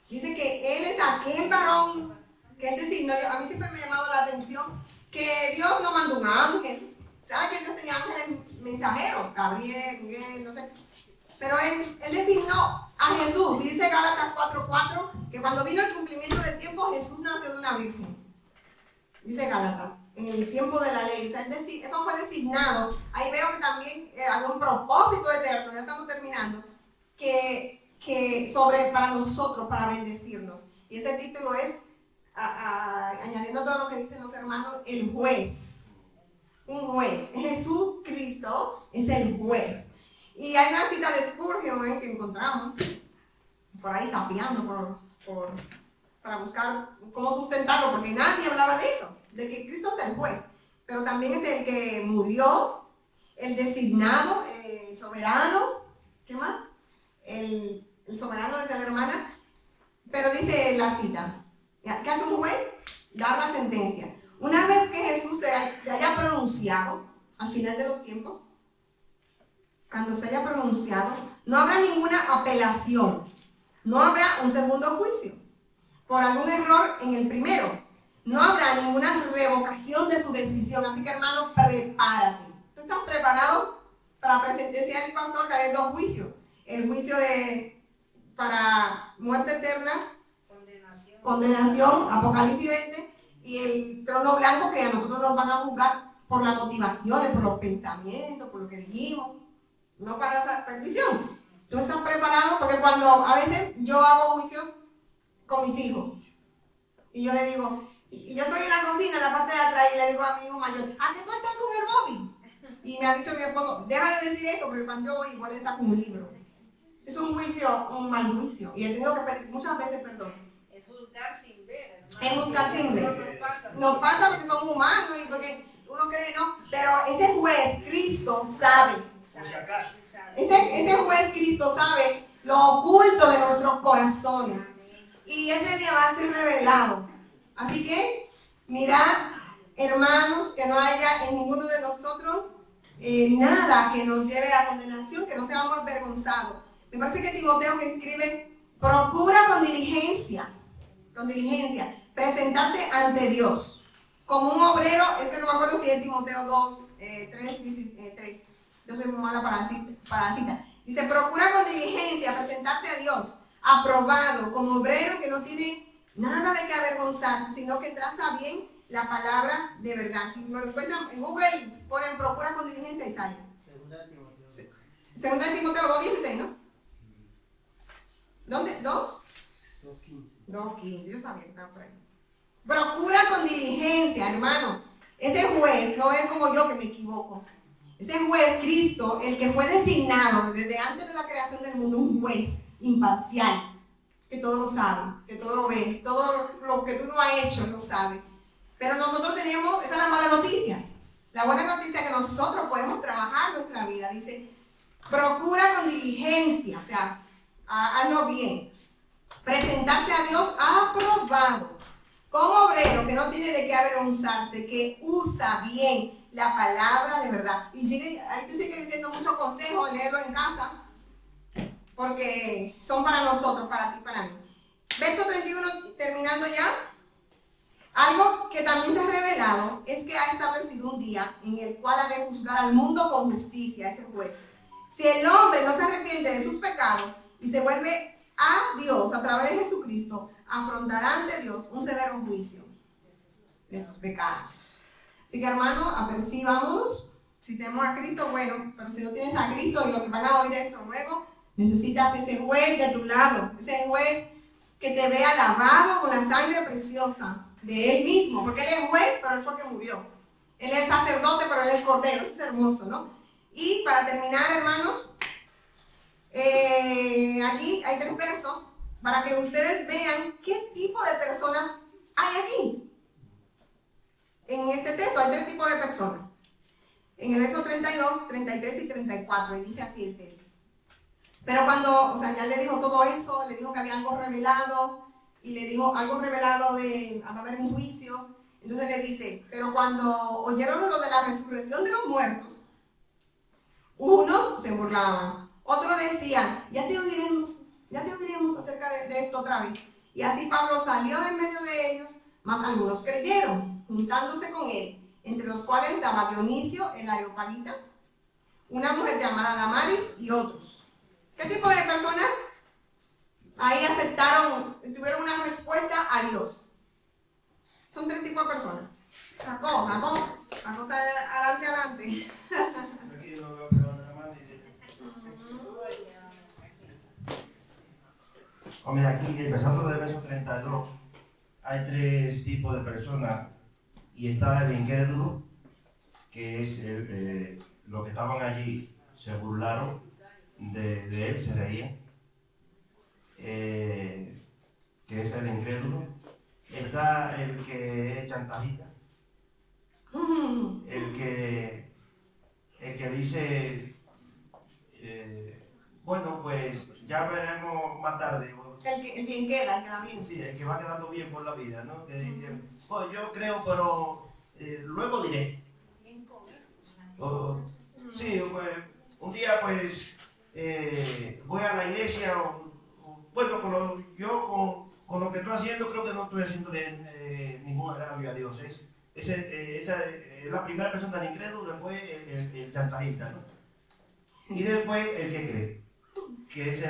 [SPEAKER 1] Dice que Él es aquel varón que Él designó. A mí siempre me ha llamado la atención que Dios no mandó un ángel. ¿Sabe que Dios tenía ángeles mensajeros? Gabriel, Miguel, no sé. Pero Él designó a Jesús. Y dice Gálatas 4:4 que cuando vino el cumplimiento del tiempo, Jesús nació de una virgen. Dice Gálatas, en el tiempo de la ley. O sea, eso fue designado. Ahí veo que también hay un propósito eterno, ya estamos terminando, que para nosotros, para bendecirnos. Y ese título es, añadiendo todo lo que dicen los hermanos, el juez. Un juez. Jesucristo es el juez. Y hay una cita de Spurgeon que encontramos por ahí sapeando para buscar cómo sustentarlo, porque nadie hablaba de eso, de que Cristo es el juez, pero también es el que murió, el designado, el soberano. ¿Qué más? El soberano de la hermana. Pero dice la cita, ¿qué hace un juez? Dar la sentencia. Una vez que Jesús se haya pronunciado, al final de los tiempos, cuando se haya pronunciado, no habrá ninguna apelación. no habrá un segundo juicio por algún error en el primero. No habrá ninguna revocación de su decisión. Así que, hermano, prepárate. ¿Tú estás preparado para presentarse al pastor que hay 2 juicios? El juicio para muerte eterna, condenación, Apocalipsis 20, y el trono blanco, que a nosotros nos van a juzgar por las motivaciones, por los pensamientos, por lo que dijimos, no para esa perdición. ¿Tú estás preparado? Porque cuando a veces yo hago juicios con mis hijos, y yo le digo, y yo estoy en la cocina, en la parte de atrás, y le digo a mi hijo mayor, ¿a qué tú estás con el móvil? Y me ha dicho mi esposo, deja de decir eso, porque cuando yo voy igual está con un libro. Es un juicio, un mal juicio, y he tenido que pedir muchas veces perdón.
[SPEAKER 6] Es juzgar sin ver, hermano.
[SPEAKER 1] Es juzgar sin ver. Nos pasa porque somos humanos y porque uno cree, no, pero ese juez, Cristo, sabe.
[SPEAKER 5] Por si acaso.
[SPEAKER 1] Ese juez, Cristo, sabe lo oculto de nuestros corazones. Y ese día va a ser revelado. Así que, mirad, hermanos, que no haya en ninguno de nosotros nada que nos lleve a condenación, que no seamos avergonzados. Me parece que Timoteo que escribe, procura con diligencia, presentarte ante Dios. Como un obrero, es que no me acuerdo si es Timoteo 2, 3. Yo soy muy mala para la cita. Dice, procura con diligencia presentarte a Dios, aprobado, como obrero que no tiene nada de que avergonzarse, sino que traza bien la palabra de verdad. Si me lo encuentran en Google, ponen procura con diligencia y sale. Segunda de Timoteo 2:16, ¿no? ¿Dónde? 2:15. 2:15, yo sabía que estaba por ahí. Procura con diligencia, hermano. Ese juez no es como yo que me equivoco. Ese juez, Cristo, el que fue designado desde antes de la creación del mundo, un juez imparcial, que todo lo sabe, que todo lo ve, todo lo que tú no has hecho lo sabe. Pero nosotros tenemos, esa es la mala noticia. La buena noticia es que nosotros podemos trabajar nuestra vida. Dice, procura con diligencia, o sea, hazlo bien. Presentarte a Dios aprobado, como obrero que no tiene de qué avergonzarse, que usa bien la palabra de verdad. Y ahí te sigue diciendo muchos consejos, léelo en casa, porque son para nosotros, para ti, para mí. Verso 31, terminando ya. Algo que también se ha revelado es que ha establecido un día en el cual ha de juzgar al mundo con justicia, ese juez. Si el hombre no se arrepiente de sus pecados y se vuelve a Dios a través de Jesucristo, afrontará ante Dios un severo juicio de sus pecados. Así que, hermano, apercibámonos. Si tenemos a Cristo, bueno, pero si no tienes a Cristo y lo que van a oír esto luego, necesitas ese juez de tu lado, ese juez que te vea lavado con la sangre preciosa de Él mismo, porque Él es juez, pero Él fue que murió. Él es sacerdote, pero Él es cordero. Eso es hermoso, ¿no? Y para terminar, hermanos, aquí hay 3 versos para que ustedes vean qué tipo de personas hay aquí. En este texto hay 3 tipos de personas. En el verso 32, 33 y 34, y dice así el texto. Pero cuando, o sea, ya le dijo todo eso, le dijo que había algo revelado, y le dijo algo revelado de va a haber un juicio. Entonces le dice, pero cuando oyeron lo de la resurrección de los muertos, unos se burlaban, otros decían, ya te oiremos acerca de esto otra vez. Y así Pablo salió de en medio de ellos, mas algunos creyeron, juntándose con él, entre los cuales estaba Dionisio, el Areopagita, una mujer llamada Damaris y otros. ¿Qué tipo de personas? Ahí aceptaron, tuvieron una respuesta a Dios. Son 3 tipos de personas. Jacob está adelante.
[SPEAKER 5] Oh, mira, aquí empezando del verso 32, hay 3 tipos de personas. Y está el incrédulo, que es los que estaban allí, se burlaron de él, se reían. Que es el incrédulo. Está el que es chantajista, el que dice, bueno, pues ya veremos más tarde.
[SPEAKER 1] El quien queda, el que va bien.
[SPEAKER 5] Sí, el que va quedando bien por la vida, ¿no? Que dice, pues yo creo, pero luego diré. Sí, pues un día pues voy a la iglesia, bueno, con lo que estoy haciendo, creo que no estoy haciendo ningún agravio a Dios. Esa es la primera persona tan incrédula, después el chantajista, ¿no? Y después el que cree, que es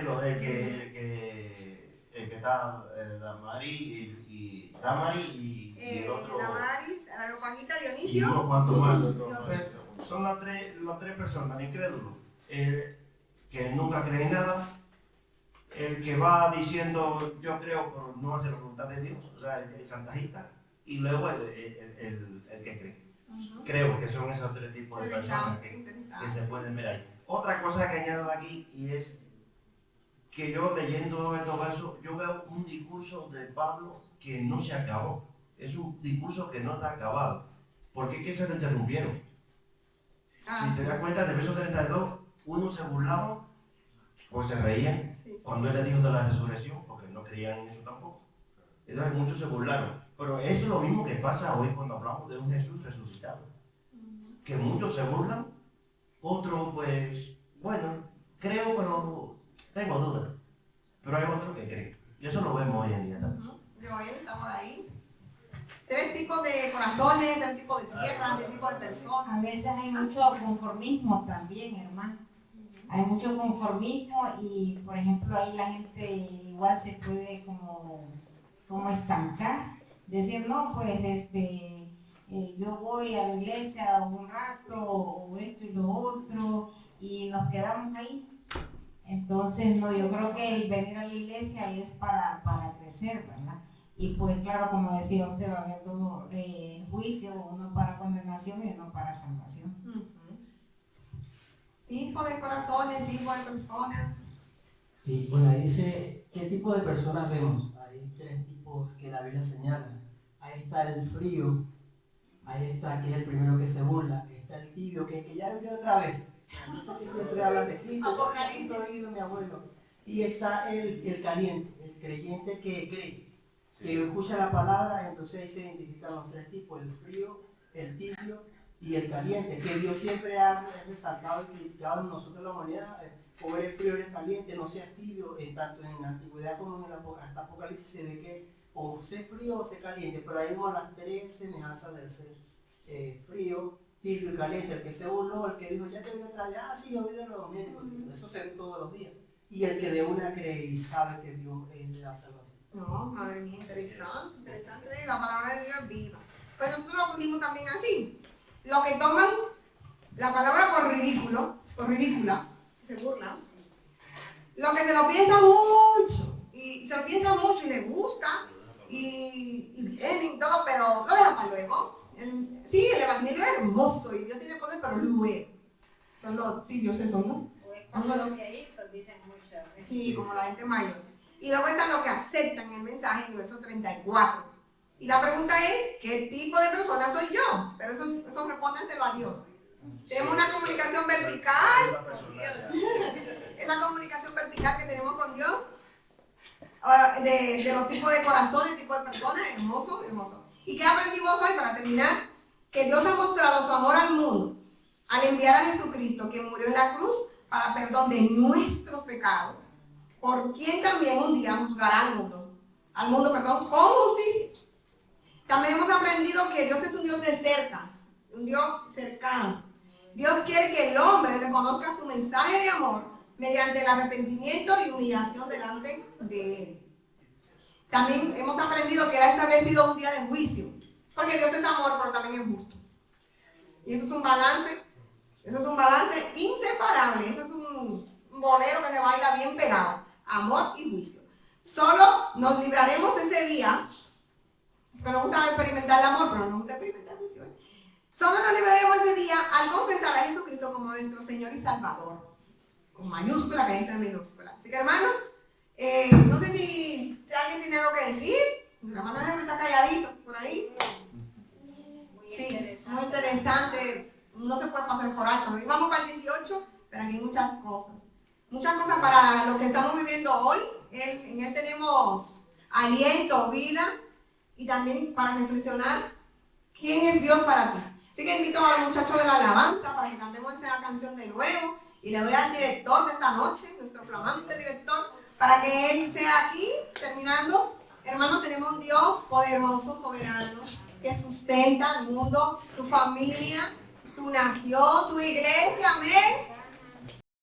[SPEAKER 5] el que está Damari y el otro.
[SPEAKER 1] Damaris, Areopagita,
[SPEAKER 3] Y
[SPEAKER 1] Dionisio.
[SPEAKER 3] unos cuantos más.
[SPEAKER 5] Son las tres personas, el incrédulo, el que nunca cree en nada, el que va diciendo yo creo por no hacer la voluntad de Dios, o sea, el chantajista, y luego el que cree. Creo que son esos tres tipos de personas que se pueden ver ahí. Otra cosa que añado aquí y es que yo leyendo estos versos, yo veo un discurso de Pablo que no se acabó. Es un discurso que no está acabado. ¿Por qué que se lo interrumpieron? Si te das cuenta, del verso 32, unos se burlaban o se reían cuando él le dijo de la resurrección, porque no creían en eso tampoco. Entonces muchos se burlaron. Pero eso es lo mismo que pasa hoy cuando hablamos de un Jesús resucitado. Que muchos se burlan, otros pues, bueno, creo pero tengo dudas. Pero hay otros que creen. Y eso lo vemos hoy en día también.
[SPEAKER 1] Joel, estamos ahí. 3 tipos de corazones, 3 tipos de tierra, 3 tipos de personas.
[SPEAKER 6] A veces hay mucho conformismo también, hermano. Hay mucho conformismo y, por ejemplo, ahí la gente igual se puede como estancar. Decir, no, pues yo voy a la iglesia un rato, o esto y lo otro, y nos quedamos ahí. Entonces, no, yo creo que el venir a la iglesia es para crecer, ¿verdad? Y pues claro, como decía usted, va a haber todo juicio, uno para condenación y uno para salvación.
[SPEAKER 1] Tipo de corazones, tipo de personas.
[SPEAKER 4] Sí, bueno, ahí dice, ¿qué tipo de personas vemos? Hay 3 tipos que la Biblia señala. Ahí está el frío, ahí está, que es el primero que se burla, está el tibio, que ya vivió otra vez. No sé que siempre habla de Cristo, Apocalipsis, oído mi abuelo. Y está el caliente, el creyente que cree, que escucha la palabra, entonces ahí se identifican los 3 tipos, el frío, el tibio y el caliente, que Dios siempre ha resaltado y criticado en nosotros la humanidad, o eres frío o eres caliente, no seas tibio, tanto en la antigüedad como en hasta Apocalipsis se ve que o sé frío o sé caliente, pero ahí vemos las 3 semejanzas del ser frío, tibio y caliente, el que se burló, el que dijo ya te voy a traer, sí, yo voy de los miércoles, eso se ve todos los días, y el que de una cree y sabe que Dios le da salvación.
[SPEAKER 1] No, madre mía, interesante, la palabra de Dios es viva. Pues nosotros lo pusimos también así, los que toman la palabra por ridícula, se burlan, los que se lo piensan mucho, y se lo piensan mucho y les gusta, y vienen y todo, pero lo dejan para luego. Sí, el evangelio es hermoso y Dios tiene poder, pero luego. Son los tibios esos, ¿no?
[SPEAKER 6] Como los viejitos dicen mucho.
[SPEAKER 1] Sí, como la gente mayor. Y luego están los que aceptan el mensaje en el verso 34. Y la pregunta es, ¿qué tipo de persona soy yo? Pero eso respóndenselo a Dios. Tenemos una comunicación vertical. Esa comunicación vertical que tenemos con Dios. De los tipos de corazones, tipos de personas, hermoso. ¿Y qué aprendimos hoy para terminar? Que Dios ha mostrado su amor al mundo al enviar a Jesucristo, que murió en la cruz para perdón de nuestros pecados, por quien también un día juzgará al mundo con justicia. También hemos aprendido que Dios es un Dios de cerca, un Dios cercano. Dios quiere que el hombre reconozca su mensaje de amor mediante el arrepentimiento y humillación delante de Él. También hemos aprendido que Él ha establecido un día de juicio, porque Dios es amor, pero también es justo. Y eso es un balance inseparable, eso es un bolero que se baila bien pegado, amor y juicio. Solo nos libraremos ese día, que nos gusta experimentar el amor, pero no nos gusta experimentar el juicio. Solo nos libraremos ese día al confesar a Jesucristo como nuestro Señor y Salvador, con mayúscula que ahí está en minúscula. Así que hermanos, no sé si alguien tiene algo que decir. Mi hermano Jefe está calladito por ahí. Sí, muy interesante. No se puede pasar por alto. Vamos para el 18, pero aquí hay muchas cosas. Muchas cosas para lo que estamos viviendo hoy. En él tenemos aliento, vida, y también para reflexionar quién es Dios para ti. Así que invito a los muchachos de la alabanza para que cantemos esa canción de nuevo. Y le doy al director de esta noche, nuestro flamante director, para que Él sea aquí, terminando. Hermanos, tenemos un Dios poderoso, soberano, que sustenta el mundo, tu familia, tu nación, tu iglesia, amén.